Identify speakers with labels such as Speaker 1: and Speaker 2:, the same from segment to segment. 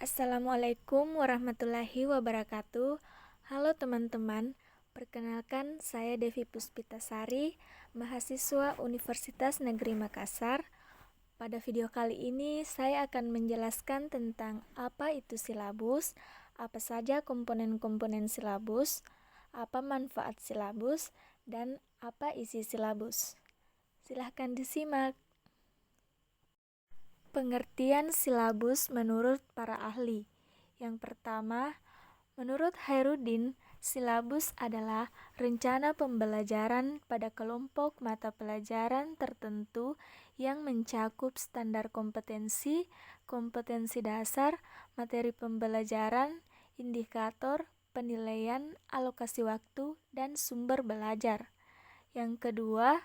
Speaker 1: Assalamualaikum warahmatullahi wabarakatuh. Halo teman-teman, perkenalkan saya Devi Puspitasari, mahasiswa Universitas Negeri Makassar. Pada video kali ini saya akan menjelaskan tentang apa itu silabus, apa saja komponen-komponen silabus, apa manfaat silabus, dan apa isi silabus. Silahkan disimak. Pengertian silabus menurut para ahli. Yang pertama, menurut Hairudin, silabus adalah rencana pembelajaran pada kelompok mata pelajaran tertentu yang mencakup standar kompetensi, kompetensi dasar, materi pembelajaran, indikator, penilaian, alokasi waktu, dan sumber belajar. Yang kedua,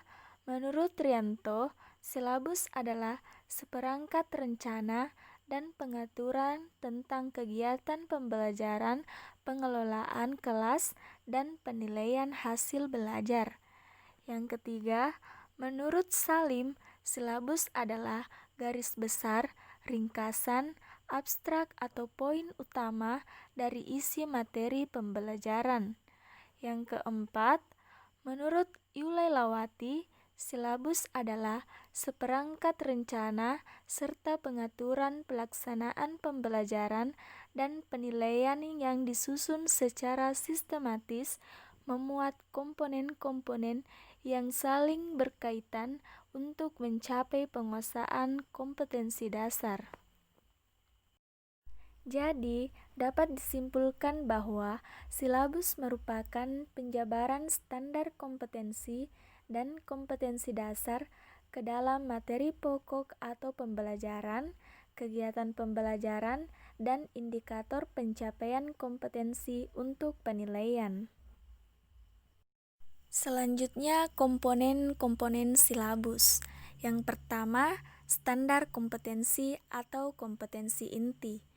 Speaker 1: menurut Trianto, silabus adalah seperangkat rencana dan pengaturan tentang kegiatan pembelajaran, pengelolaan kelas, dan penilaian hasil belajar. Yang ketiga, menurut Salim, silabus adalah garis besar, ringkasan, abstrak atau poin utama dari isi materi pembelajaran. Yang keempat, menurut Yulailawati, silabus adalah seperangkat rencana serta pengaturan pelaksanaan pembelajaran dan penilaian yang disusun secara sistematis, memuat komponen-komponen yang saling berkaitan untuk mencapai penguasaan kompetensi dasar. Jadi, dapat disimpulkan bahwa silabus merupakan penjabaran standar kompetensi dan kompetensi dasar ke dalam materi pokok atau pembelajaran, kegiatan pembelajaran, dan indikator pencapaian kompetensi untuk penilaian. Selanjutnya, komponen-komponen silabus. Yang pertama, standar kompetensi atau kompetensi inti.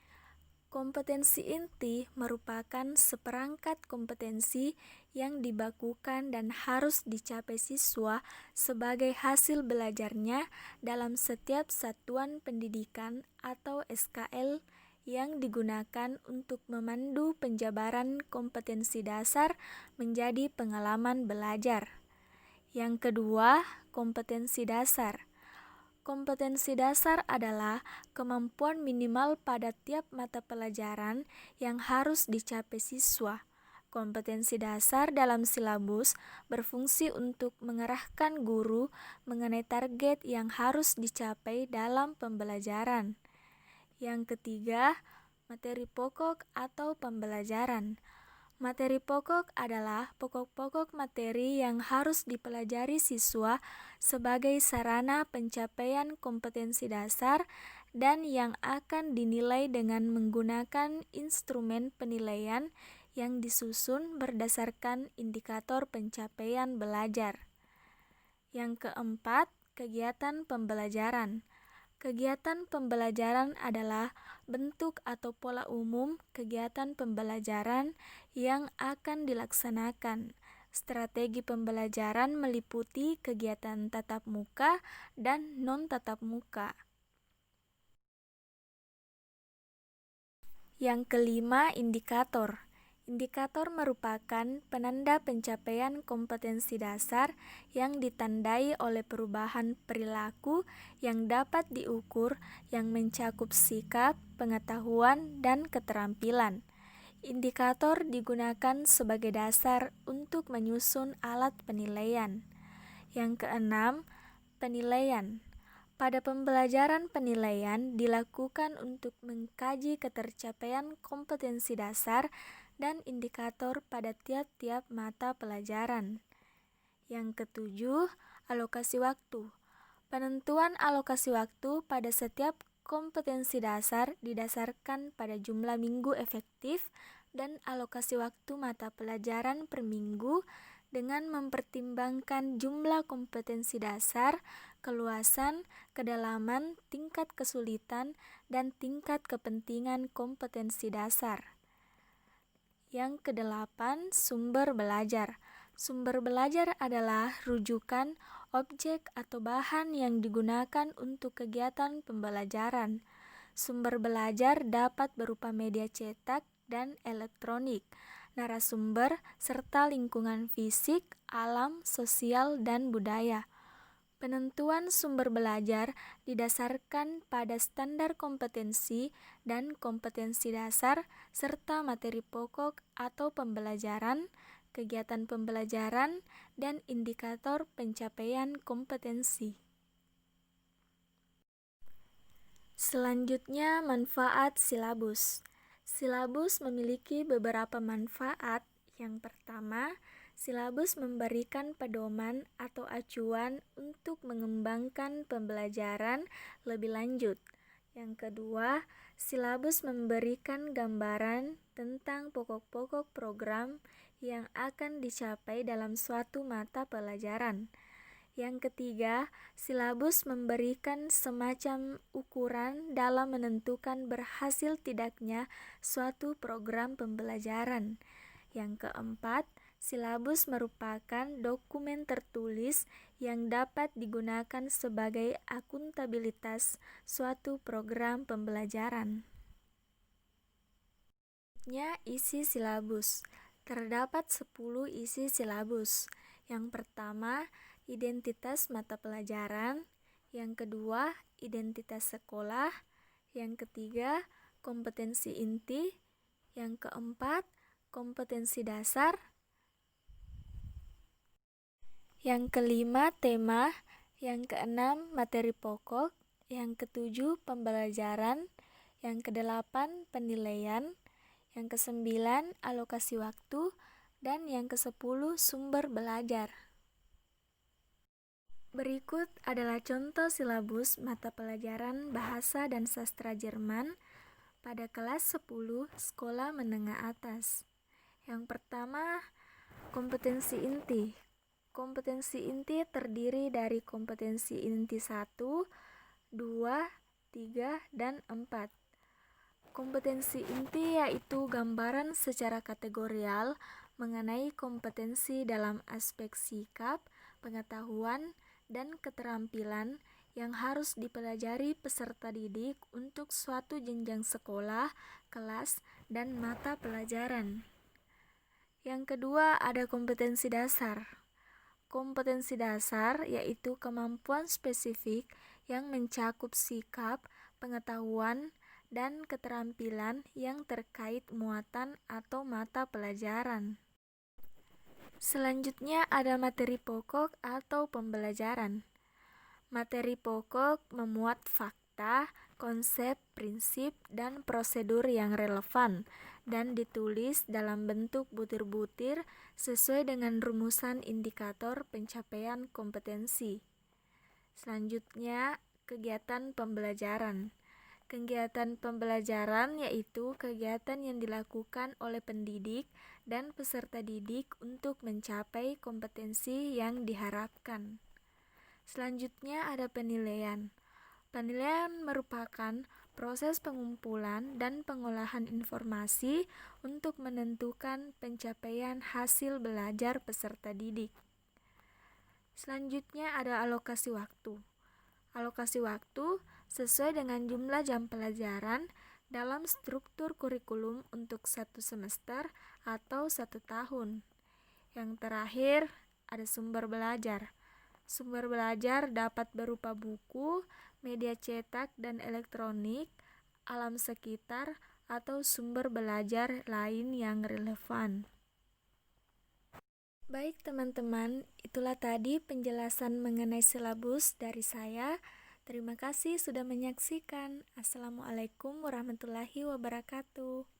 Speaker 1: Kompetensi inti merupakan seperangkat kompetensi yang dibakukan dan harus dicapai siswa sebagai hasil belajarnya dalam setiap satuan pendidikan atau SKL yang digunakan untuk memandu penjabaran kompetensi dasar menjadi pengalaman belajar. Yang kedua, kompetensi dasar. Kompetensi dasar adalah kemampuan minimal pada tiap mata pelajaran yang harus dicapai siswa. Kompetensi dasar dalam silabus berfungsi untuk mengarahkan guru mengenai target yang harus dicapai dalam pembelajaran. Yang ketiga, materi pokok atau pembelajaran. Materi pokok adalah pokok-pokok materi yang harus dipelajari siswa sebagai sarana pencapaian kompetensi dasar dan yang akan dinilai dengan menggunakan instrumen penilaian yang disusun berdasarkan indikator pencapaian belajar. Yang keempat, kegiatan pembelajaran. Kegiatan pembelajaran adalah bentuk atau pola umum kegiatan pembelajaran yang akan dilaksanakan. Strategi pembelajaran meliputi kegiatan tatap muka dan non-tatap muka. Yang kelima, indikator. Indikator merupakan penanda pencapaian kompetensi dasar yang ditandai oleh perubahan perilaku yang dapat diukur yang mencakup sikap, pengetahuan, dan keterampilan. Indikator digunakan sebagai dasar untuk menyusun alat penilaian. Yang keenam, penilaian. Pada pembelajaran penilaian dilakukan untuk mengkaji ketercapaian kompetensi dasar dan indikator pada tiap-tiap mata pelajaran. Yang ketujuh, alokasi waktu. Penentuan alokasi waktu pada setiap kompetensi dasar didasarkan pada jumlah minggu efektif dan alokasi waktu mata pelajaran per minggu dengan mempertimbangkan jumlah kompetensi dasar, keluasan, kedalaman, tingkat kesulitan, dan tingkat kepentingan kompetensi dasar. Yang kedelapan, sumber belajar. Sumber belajar adalah rujukan, objek atau bahan yang digunakan untuk kegiatan pembelajaran. Sumber belajar dapat berupa media cetak dan elektronik, narasumber, serta lingkungan fisik, alam, sosial, dan budaya. Penentuan sumber belajar didasarkan pada standar kompetensi dan kompetensi dasar, serta materi pokok atau pembelajaran, kegiatan pembelajaran, dan indikator pencapaian kompetensi. Selanjutnya, manfaat silabus. Silabus memiliki beberapa manfaat. Yang pertama, silabus memberikan pedoman atau acuan untuk mengembangkan pembelajaran lebih lanjut. Yang kedua, silabus memberikan gambaran tentang pokok-pokok program yang akan dicapai dalam suatu mata pelajaran. Yang ketiga, silabus memberikan semacam ukuran dalam menentukan berhasil tidaknya suatu program pembelajaran. Yang keempat, silabus merupakan dokumen tertulis yang dapat digunakan sebagai akuntabilitas suatu program pembelajaran. Isi silabus. Terdapat 10 isi silabus. Yang pertama, identitas mata pelajaran. Yang kedua, identitas sekolah. Yang ketiga, kompetensi inti. Yang keempat, kompetensi dasar. Yang kelima, tema. Yang keenam, materi pokok. Yang ketujuh, pembelajaran. Yang kedelapan, penilaian. Yang kesembilan, alokasi waktu. Dan yang kesepuluh, sumber belajar. Berikut adalah contoh silabus mata pelajaran Bahasa dan Sastra Jerman pada kelas 10 sekolah menengah atas. Yang pertama, kompetensi inti. Kompetensi inti terdiri dari kompetensi inti 1, 2, 3, dan 4. Kompetensi inti yaitu gambaran secara kategorial mengenai kompetensi dalam aspek sikap, pengetahuan, dan keterampilan yang harus dipelajari peserta didik untuk suatu jenjang sekolah, kelas, dan mata pelajaran. Yang kedua, ada kompetensi dasar. Kompetensi dasar yaitu kemampuan spesifik yang mencakup sikap, pengetahuan, dan keterampilan yang terkait muatan atau mata pelajaran. Selanjutnya ada materi pokok atau pembelajaran. Materi pokok memuat fakta, konsep, prinsip, dan prosedur yang relevan dan ditulis dalam bentuk butir-butir sesuai dengan rumusan indikator pencapaian kompetensi. Selanjutnya, kegiatan pembelajaran. Kegiatan pembelajaran yaitu kegiatan yang dilakukan oleh pendidik dan peserta didik untuk mencapai kompetensi yang diharapkan. Selanjutnya ada penilaian. Penilaian merupakan proses pengumpulan dan pengolahan informasi untuk menentukan pencapaian hasil belajar peserta didik. Selanjutnya ada alokasi waktu. Alokasi waktu sesuai dengan jumlah jam pelajaran dalam struktur kurikulum untuk 1 semester atau 1 tahun. Yang terakhir, ada sumber belajar. Sumber belajar dapat berupa buku, media cetak dan elektronik, alam sekitar, atau sumber belajar lain yang relevan. Baik teman-teman, itulah tadi penjelasan mengenai silabus dari saya. Terima kasih sudah menyaksikan. Assalamualaikum warahmatullahi wabarakatuh.